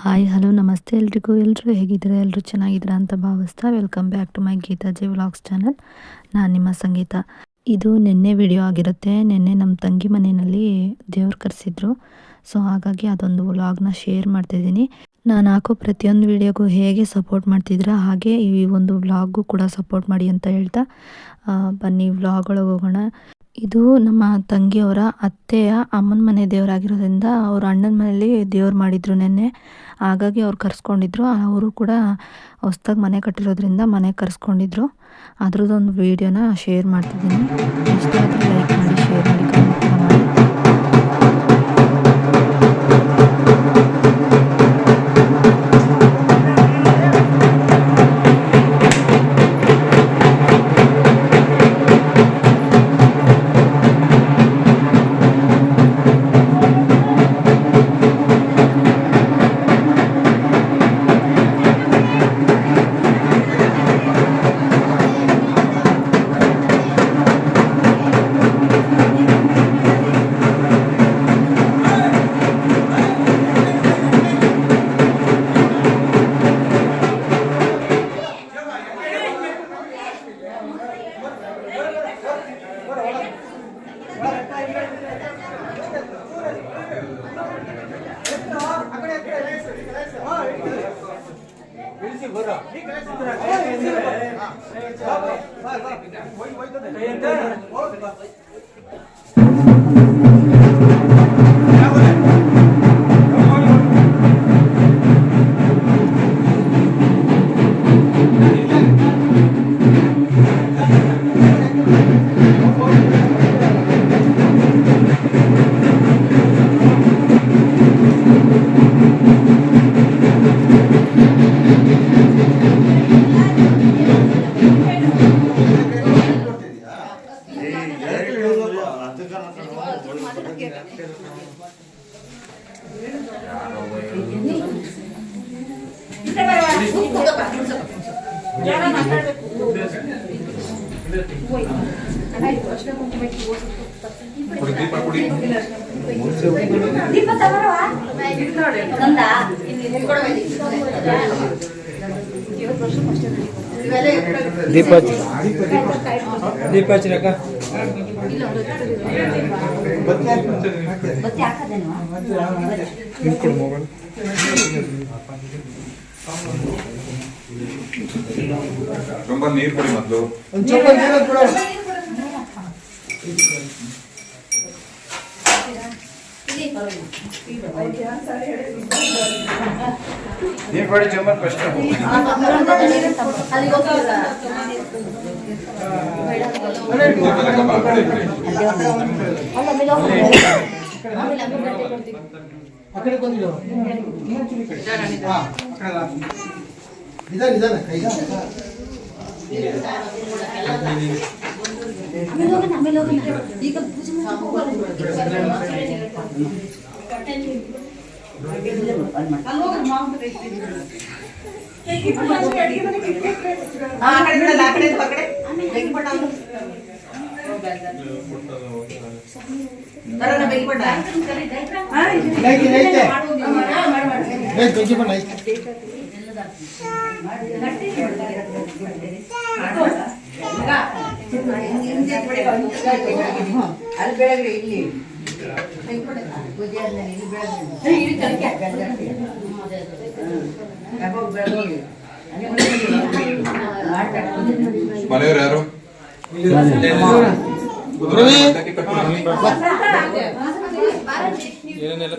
Hi hello ನಮಸ್ತೆ ಎಲ್ರಿಗೂ. ಎಲ್ಲರೂ ಹೇಗಿದ್ದೀರಾ? ಎಲ್ಲರೂ ಚೆನ್ನಾಗಿದ್ದೀರಾ ಅಂತ ಭಾವಿಸ್ತಾ welcome back to my Geetaji vlogs channel. ನಾನು ನಿಮ್ಮ ಸಂಗೀತ. ಇದು ನಿನ್ನೆ ವಿಡಿಯೋ ಆಗಿರುತ್ತೆ. ನಿನ್ನೆ ನಮ್ಮ ತಂಗಿ ಮನೆಯಲ್ಲಿ ದೇವ್ರು ಕರೆಸಿದ್ರು. ಸೊ ಹಾಗಾಗಿ ಅದೊಂದು ವ್ಲಾಗ್ನ ಶೇರ್ ಮಾಡ್ತಿದ್ದೀನಿ. ನಾನು ಹಾಕೋ ಪ್ರತಿಯೊಂದು ವಿಡಿಯೋಗೂ ಹೇಗೆ ಸಪೋರ್ಟ್ ಮಾಡ್ತಿದ್ದೀರಾ ಹಾಗೆ ಈ ಒಂದು ವ್ಲಾಗೂ ಕೂಡ ಸಪೋರ್ಟ್ ಮಾಡಿ ಅಂತ ಹೇಳ್ತಾ ಬನ್ನಿ ವ್ಲಾಗ್ ಒಳಗೆ ಹೋಗೋಣ. ಇದು ನಮ್ಮ ತಂಗಿಯವರ ಅತ್ತೆಯ ಅಮ್ಮನ ಮನೆ ದೇವರಾಗಿರೋದ್ರಿಂದ ಅವ್ರ ಅಣ್ಣನ ಮನೆಯಲ್ಲಿ ದೇವ್ರು ಮಾಡಿದ್ರು ನಿನ್ನೆ. ಹಾಗಾಗಿ ಅವ್ರು ಕರೆಸ್ಕೊಂಡಿದ್ರು. ಅವರು ಕೂಡ ಹೊಸ್ದಾಗಿ ಮನೆ ಕಟ್ಟಿರೋದ್ರಿಂದ ಮನೆಗೆ ಕರೆಸ್ಕೊಂಡಿದ್ರು. ಅದ್ರದ್ದೊಂದು ವೀಡಿಯೋನ ಶೇರ್ ಮಾಡ್ತಿದ್ದೀನಿ. ಇಷ್ಟ ಆದರೆ ಲೈಕ್ ಮಾಡಿ, ಶೇರ್ ಮಾಡಿ, ಕಮೆಂಟ್ ಕೂಡ ಮಾಡಿ. ದೀಪಾಚರಕ ತುಂಬ ನೀರು ಕೊಡಿ ಮೊದಲು. ನೀರು ಕೊಡಿ ಚಂಬರ್ ಫಸ್ಟ್. ಅಲ್ಲಿ ಬೆಳಗ್ಗೆ ಇಲ್ಲಿ ಮನೆಯವ್ರು ಯಾರು? ಏನೇನೆಲ್ಲ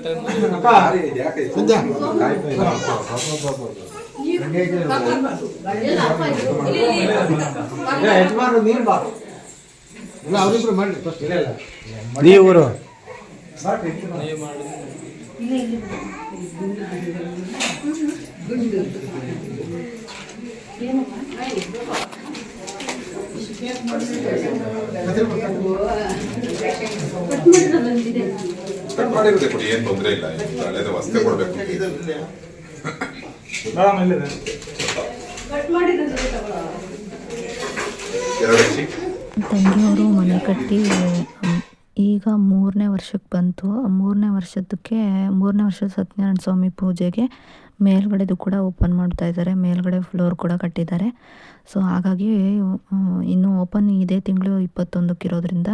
ಅವರಿಬ್ರು ಮಾಡಿ ನೀವರು ಕಟ್ ಮಾಡಿರೋದೆ ಕೊಡಿ, ಏನು ತೊಂದರೆ ಇಲ್ಲ. ಹಳೆದ ವಸ್ತೆ ಕೊಡ್ಬೇಕು. ತಂಗಿಯವರು ಮನೆ ಕಟ್ಟಿ ಈಗ 3ನೇ ವರ್ಷಕ್ಕೆ ಬಂತು. 3ನೇ ವರ್ಷದ ಸತ್ಯನಾರಾಯಣ ಸ್ವಾಮಿ ಪೂಜೆಗೆ ಮೇಲ್ಗಡೆದು ಕೂಡ ಓಪನ್ ಮಾಡ್ತಾ ಇದ್ದಾರೆ. ಮೇಲ್ಗಡೆ ಫ್ಲೋರ್ ಕೂಡ ಕಟ್ಟಿದ್ದಾರೆ. ಸೊ ಹಾಗಾಗಿ ಇನ್ನೂ ಓಪನ್ ಇದೇ ತಿಂಗಳು 21ಕ್ಕೆ ಇರೋದ್ರಿಂದ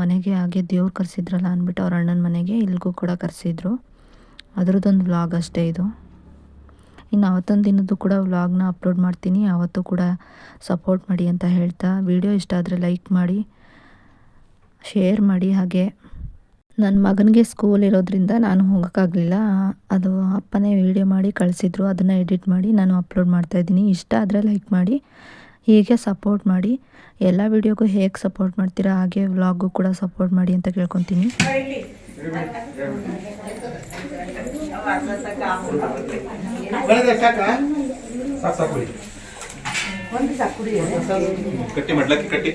ಮನೆಗೆ ಹಾಗೆ ದೇವ್ರು ಕರೆಸಿದ್ರಲ್ಲ ಅಂದ್ಬಿಟ್ಟು ಅವ್ರ ಅಣ್ಣನ ಮನೆಗೆ ಇಲ್ಲಿಗೂ ಕೂಡ ಕರೆಸಿದ್ರು. ಅದರದ್ದೊಂದು ವ್ಲಾಗ್ ಅಷ್ಟೇ ಇದು. ಇನ್ನು ಅವತ್ತೊಂದು ದಿನದ್ದು ಕೂಡ ವ್ಲಾಗ್ನ ಅಪ್ಲೋಡ್ ಮಾಡ್ತೀನಿ. ಆವತ್ತು ಕೂಡ ಸಪೋರ್ಟ್ ಮಾಡಿ ಅಂತ ಹೇಳ್ತಾ, ವಿಡಿಯೋ ಇಷ್ಟ ಆದರೆ ಲೈಕ್ ಮಾಡಿ, ಶೇರ್ ಮಾಡಿ. ಹಾಗೆ ನನ್ನ ಮಗನಿಗೆ ಸ್ಕೂಲ್ ಇರೋದ್ರಿಂದ ನಾನು ಹೋಗೋಕ್ಕಾಗಲಿಲ್ಲ. ಅದು ಅಪ್ಪನೇ ವಿಡಿಯೋ ಮಾಡಿ ಕಳಿಸಿದ್ರು. ಅದನ್ನು ಎಡಿಟ್ ಮಾಡಿ ನಾನು ಅಪ್ಲೋಡ್ ಮಾಡ್ತಾಯಿದ್ದೀನಿ. ಇಷ್ಟ ಆದರೆ ಲೈಕ್ ಮಾಡಿ, ಹೀಗೆ ಸಪೋರ್ಟ್ ಮಾಡಿ. ಎಲ್ಲ ವಿಡಿಯೋಗೂ ಹೇಗೆ ಸಪೋರ್ಟ್ ಮಾಡ್ತೀರಾ ಹಾಗೆ ವ್ಲಾಗೂ ಕೂಡ ಸಪೋರ್ಟ್ ಮಾಡಿ ಅಂತ ಕೇಳ್ಕೊತೀನಿ. ಕಟ್ಟಿ ಮಡ್ಲಕ್ಕಿ ಕಟ್ಟಿ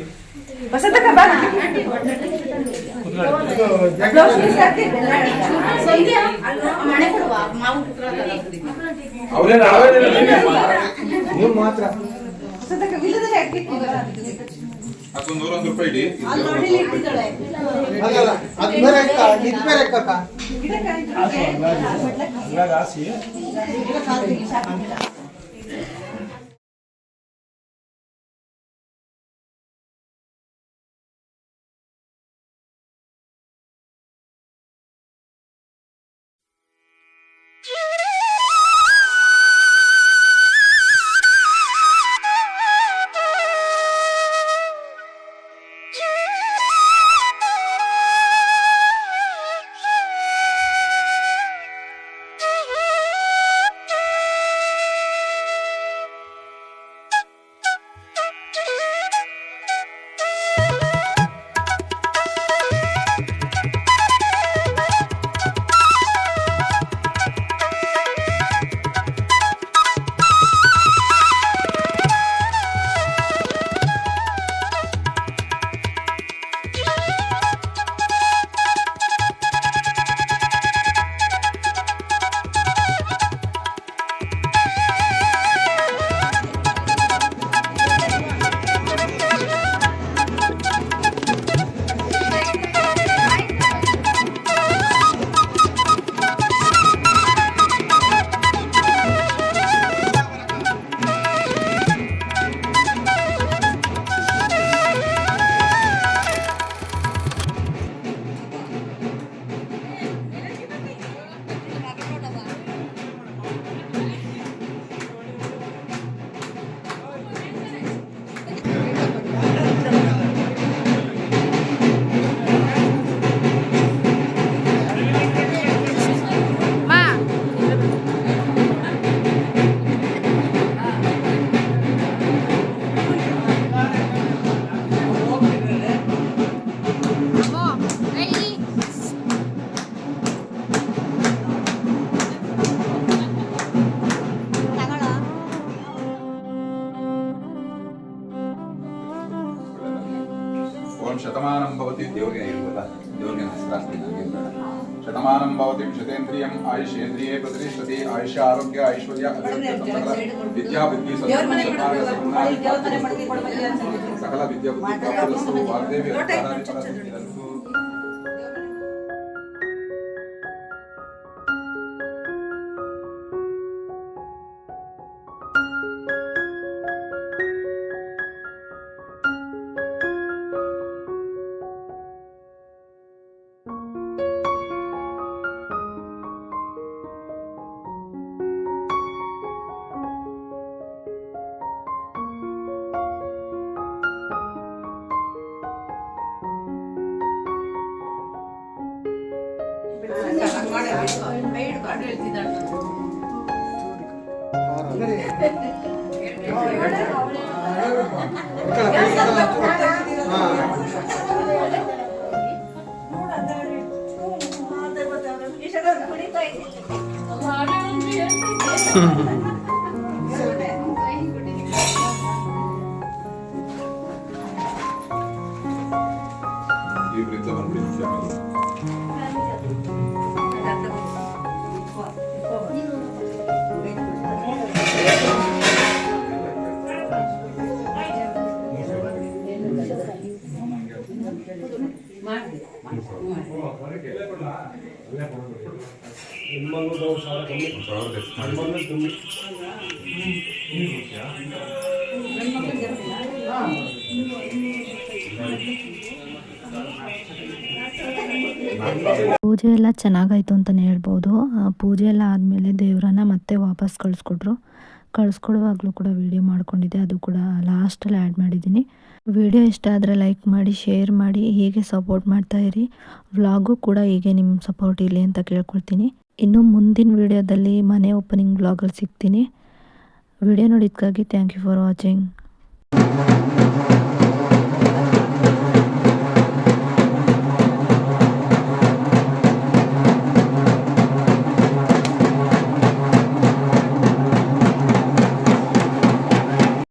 ನೀವು ಮಾತ್ರ ಅದೊಂದು 100 ರೂಪಾಯಿ ಇಡಿ. ಅಲ್ಲಲ್ಲ ಅದು ಬೇರೆ ಇದು ಬೇರೆ ಅಕ್ಕ ಶತಮಾನಂ ಭವತಿ ದೇವರಿಗೆ ಇರುವಲ್ಲ, ದೇವರಿಗೆ ಹೆಸರಾಗ್ತೀನಿ. ಶತಮಾನಂ ಭವತಿ ಶತೇಂದ್ರಿಯಂ ಆಯುಷೇಂದ್ರಿಯೇ ಪ್ರತಿಷ್ಠತಿ. ಆಯುಷ ಆರೋಗ್ಯ ಐಶ್ವರ್ಯ ವಿದ್ಯಾ ಬುದ್ಧಿ ಸಕಲ ವಿದ್ಯಾ ಬುದ್ಧಿ ವಾಗ್ದೇವಿ ಇವರಿಂದ ಬಂದ್ಬಿಡಿ. ಮಾಡಿ ಪೂಜೆ ಎಲ್ಲ ಚೆನ್ನಾಗಾಯ್ತು ಅಂತಲೇ ಹೇಳ್ಬೋದು. ಪೂಜೆ ಎಲ್ಲ ಆದಮೇಲೆ ದೇವರನ್ನ ಮತ್ತೆ ವಾಪಸ್ ಕಳಿಸ್ಕೊಡುವಾಗಲೂ ಕೂಡ ವಿಡಿಯೋ ಮಾಡ್ಕೊಂಡಿದ್ದೆ, ಅದು ಕೂಡ ಲಾಸ್ಟಲ್ಲಿ ಆ್ಯಡ್ ಮಾಡಿದ್ದೀನಿ. ವಿಡಿಯೋ ಇಷ್ಟ ಆದರೆ ಲೈಕ್ ಮಾಡಿ, ಶೇರ್ ಮಾಡಿ, ಹೀಗೆ ಸಪೋರ್ಟ್ ಮಾಡ್ತಾಯಿರಿ. ವ್ಲಾಗು ಕೂಡ ಹೀಗೆ ನಿಮ್ಮ ಸಪೋರ್ಟ್ ಇರಲಿ ಅಂತ ಕೇಳ್ಕೊಳ್ತೀನಿ. ಇನ್ನು ಮುಂದಿನ ವಿಡಿಯೋದಲ್ಲಿ ಮನೆ ಓಪನಿಂಗ್ ವ್ಲಾಗಲ್ಲಿ ಸಿಗ್ತೀನಿ. ವಿಡಿಯೋ ನೋಡಿದ್ದಕ್ಕಾಗಿ ಥ್ಯಾಂಕ್ ಯು ಫಾರ್ ವಾಚಿಂಗ್.